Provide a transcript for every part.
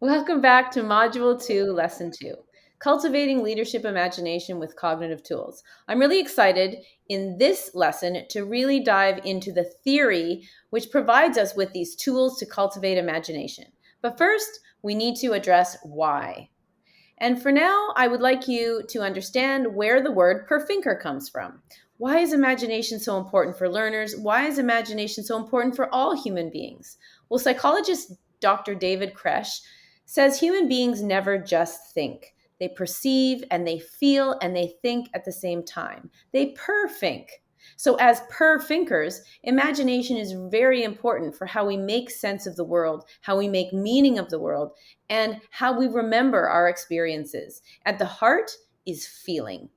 Welcome back to Module 2, Lesson 2, Cultivating Leadership Imagination with Cognitive Tools. I'm really excited in this lesson to really dive into the theory which provides us with these tools to cultivate imagination. But first, we need to address why. And for now, I would like you to understand where the word perfinker comes from. Why is imagination so important for learners? Why is imagination so important for all human beings? Well, psychologist Dr. David Kresh says human beings never just think. They perceive and they feel and they think at the same time. They perfink. So, as perfinkers, imagination is very important for how we make sense of the world, how we make meaning of the world, and how we remember our experiences. At the heart is feeling.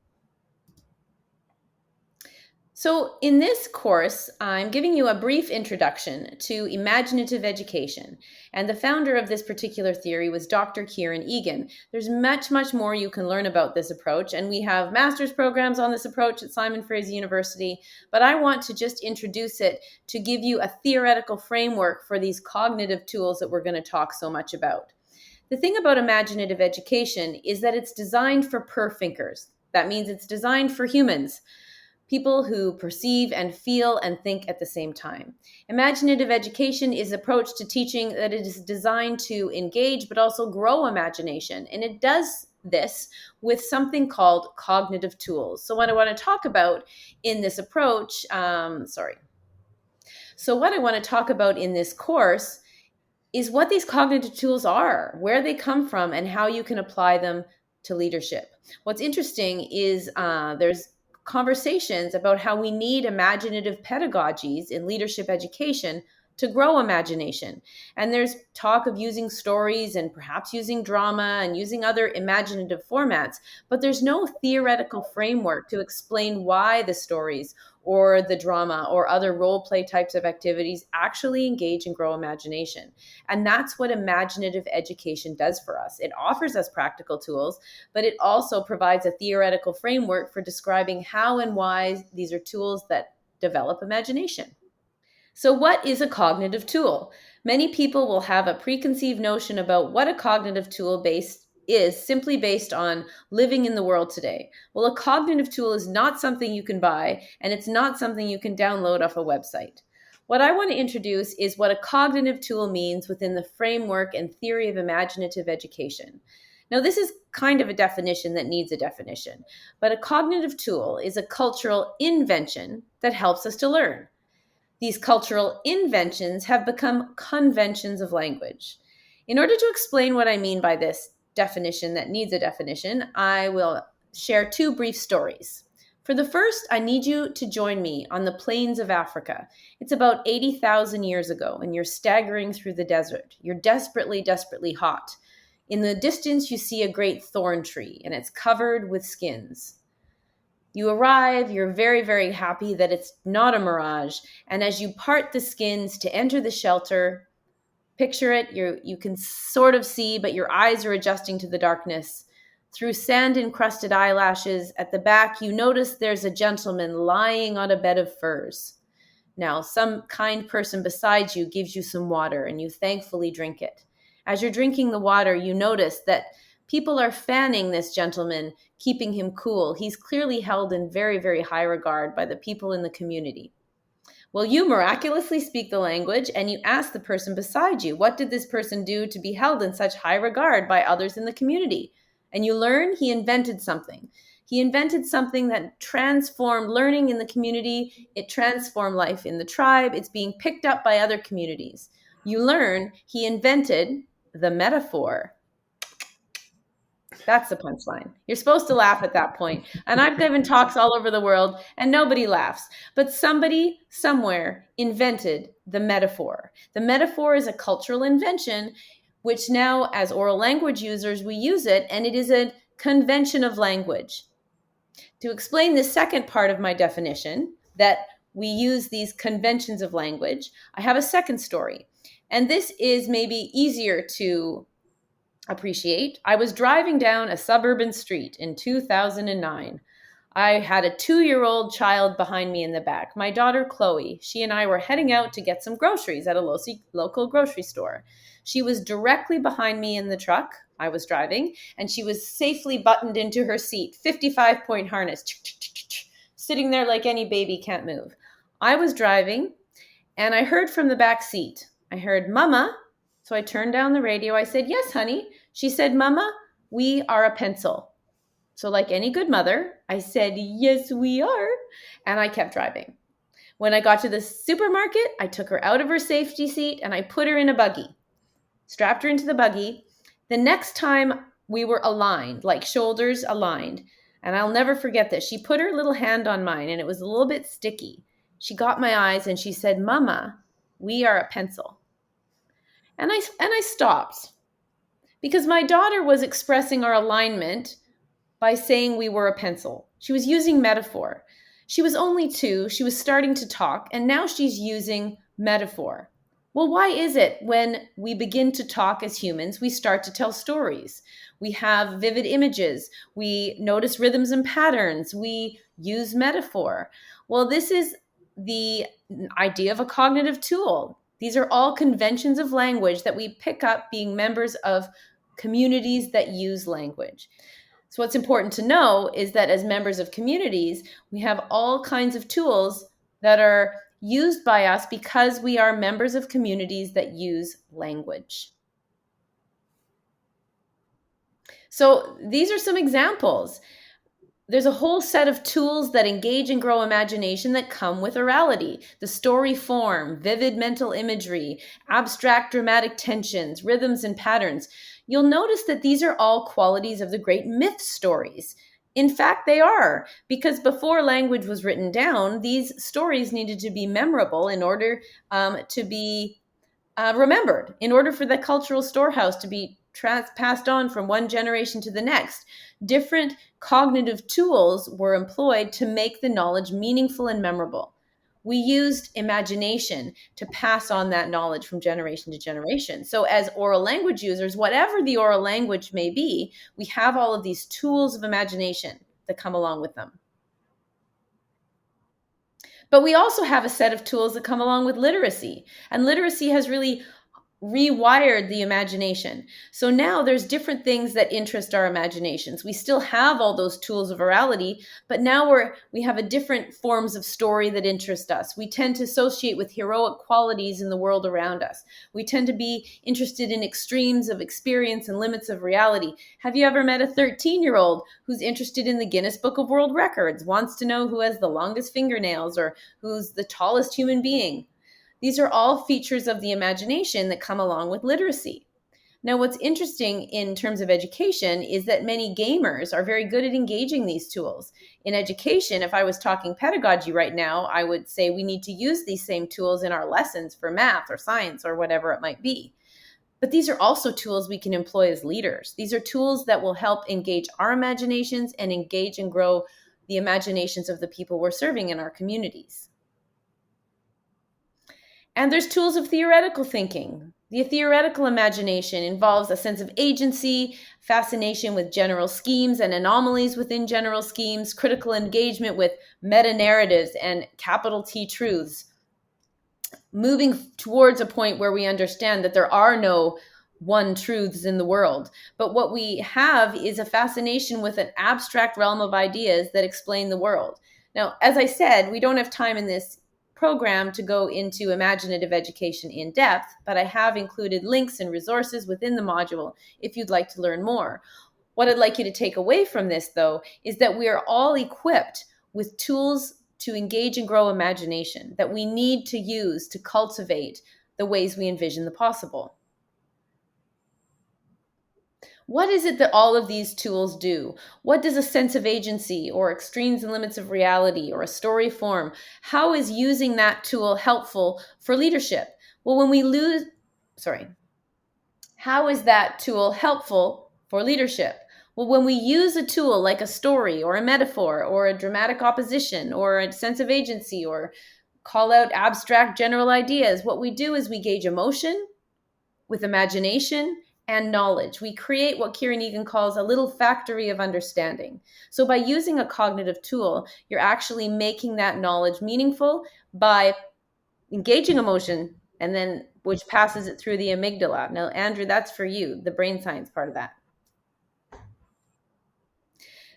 So, in this course, I'm giving you a brief introduction to imaginative education. And the founder of this particular theory was Dr. Kieran Egan. There's much, much more you can learn about this approach. And we have master's programs on this approach at Simon Fraser University. But I want to just introduce it to give you a theoretical framework for these cognitive tools that we're going to talk so much about. The thing about imaginative education is that it's designed for perfinkers. That means it's designed for humans, people who perceive and feel and think at the same time. Imaginative education is an approach to teaching that it is designed to engage but also grow imagination. And it does this with something called cognitive tools. So what I want to talk about in this approach, So what I want to talk about in this course is what these cognitive tools are, where they come from, and how you can apply them to leadership. What's interesting is there's conversations about how we need imaginative pedagogies in leadership education to grow imagination. And there's talk of using stories and perhaps using drama and using other imaginative formats, but there's no theoretical framework to explain why the stories or the drama or other role play types of activities actually engage and grow imagination. And that's what imaginative education does for us. It offers us practical tools, but it also provides a theoretical framework for describing how and why these are tools that develop imagination. So, what is a cognitive tool? Many people will have a preconceived notion about what a cognitive tool is simply based on living in the world today. Well, a cognitive tool is not something you can buy, and it's not something you can download off a website. What I want to introduce is what a cognitive tool means within the framework and theory of imaginative education. Now, this is kind of a definition that needs a definition, but a cognitive tool is a cultural invention that helps us to learn. These cultural inventions have become conventions of language. In order to explain what I mean by this definition that needs a definition, I will share two brief stories. For the first, I need you to join me on the plains of Africa. It's about 80,000 years ago, and you're staggering through the desert. You're desperately, desperately hot. In the distance, you see a great thorn tree, and it's covered with skins. You arrive, you're very, very happy that it's not a mirage. And as you part the skins to enter the shelter, picture it, you can sort of see, but your eyes are adjusting to the darkness. Through sand-encrusted eyelashes, at the back, you notice there's a gentleman lying on a bed of furs. Now, some kind person beside you gives you some water, and you thankfully drink it. As you're drinking the water, you notice that people are fanning this gentleman, keeping him cool. He's clearly held in very, very high regard by the people in the community. Well, you miraculously speak the language and you ask the person beside you, what did this person do to be held in such high regard by others in the community? And you learn he invented something. He invented something that transformed learning in the community. It transformed life in the tribe. It's being picked up by other communities. You learn he invented the metaphor. That's the punchline. You're supposed to laugh at that point. And I've given talks all over the world and nobody laughs. But somebody somewhere invented the metaphor. The metaphor is a cultural invention, which now, as oral language users, we use it, and it is a convention of language. To explain the second part of my definition, that we use these conventions of language, I have a second story. And this is maybe easier to appreciate. I was driving down a suburban street in 2009. I had a 2-year-old child behind me in the back, my daughter Chloe. She and I were heading out to get some groceries at a local grocery store. She was directly behind me in the truck I was driving, and she was safely buttoned into her seat, 55-point harness, sitting there like any baby can't move. I was driving, and I heard from the back seat, I heard, "Mama." So I turned down the radio. I said, "Yes, honey." She said, "Mama, we are a pencil." So, like any good mother, I said, "Yes, we are." And I kept driving. When I got to the supermarket, I took her out of her safety seat and I put her in a buggy, strapped her into the buggy. The next time we were aligned, like shoulders aligned, and I'll never forget this. She put her little hand on mine and it was a little bit sticky. She got my eyes and she said, "Mama, we are a pencil." And I stopped because my daughter was expressing our alignment by saying we were a pencil. She was using metaphor. She was only 2, she was starting to talk, and now she's using metaphor. Well, why is it when we begin to talk as humans, we start to tell stories? We have vivid images, we notice rhythms and patterns, we use metaphor. Well, this is the idea of a cognitive tool. These are all conventions of language that we pick up being members of communities that use language. So, what's important to know is that as members of communities, we have all kinds of tools that are used by us because we are members of communities that use language. So, these are some examples. There's a whole set of tools that engage and grow imagination that come with orality. The story form, vivid mental imagery, abstract dramatic tensions, rhythms and patterns. You'll notice that these are all qualities of the great myth stories. In fact, they are, because before language was written down, these stories needed to be memorable in order to be remembered, in order for the cultural storehouse to be passed on from one generation to the next. Different cognitive tools were employed to make the knowledge meaningful and memorable. We used imagination to pass on that knowledge from generation to generation. So, as oral language users, whatever the oral language may be, we have all of these tools of imagination that come along with them. But we also have a set of tools that come along with literacy. And literacy has really rewired the imagination. So now there's different things that interest our imaginations. We still have all those tools of orality, but now we have a different forms of story that interest us. We tend to associate with heroic qualities in the world around us. We tend to be interested in extremes of experience and limits of reality. Have you ever met a 13-year-old who's interested in the Guinness Book of World Records, wants to know who has the longest fingernails or who's the tallest human being? These are all features of the imagination that come along with literacy. Now, what's interesting in terms of education is that many gamers are very good at engaging these tools. In education, if I was talking pedagogy right now, I would say we need to use these same tools in our lessons for math or science or whatever it might be. But these are also tools we can employ as leaders. These are tools that will help engage our imaginations and engage and grow the imaginations of the people we're serving in our communities. And there's tools of theoretical thinking. The theoretical imagination involves a sense of agency, fascination with general schemes and anomalies within general schemes, critical engagement with meta-narratives and capital T truths, moving towards a point where we understand that there are no one truths in the world. But what we have is a fascination with an abstract realm of ideas that explain the world. Now, as I said, we don't have time in this program to go into imaginative education in depth, but I have included links and resources within the module if you'd like to learn more. What I'd like you to take away from this, though, is that we are all equipped with tools to engage and grow imagination that we need to use to cultivate the ways we envision the possible. What is it that all of these tools do? What does a sense of agency or extremes and limits of reality or a story form? How is using that tool helpful for leadership? Well, how is that tool helpful for leadership? Well, when we use a tool like a story or a metaphor or a dramatic opposition or a sense of agency or call out abstract general ideas, what we do is we gauge emotion with imagination and knowledge. We create what Kieran Egan calls a little factory of understanding. So by using a cognitive tool, you're actually making that knowledge meaningful by engaging emotion, and then which passes it through the amygdala. Now, Andrew, that's for you, the brain science part of that.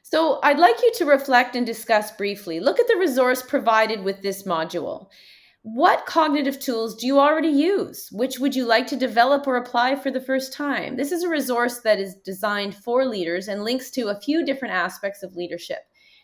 So I'd like you to reflect and discuss briefly. Look at the resource provided with this module. What cognitive tools do you already use? Which would you like to develop or apply for the first time? This is a resource that is designed for leaders and links to a few different aspects of leadership.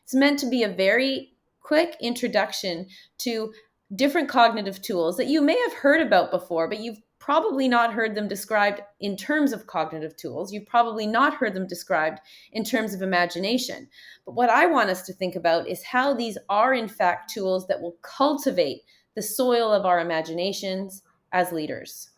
It's meant to be a very quick introduction to different cognitive tools that you may have heard about before, but you've probably not heard them described in terms of cognitive tools. You've probably not heard them described in terms of imagination. But what I want us to think about is how these are, in fact, tools that will cultivate the soil of our imaginations as leaders.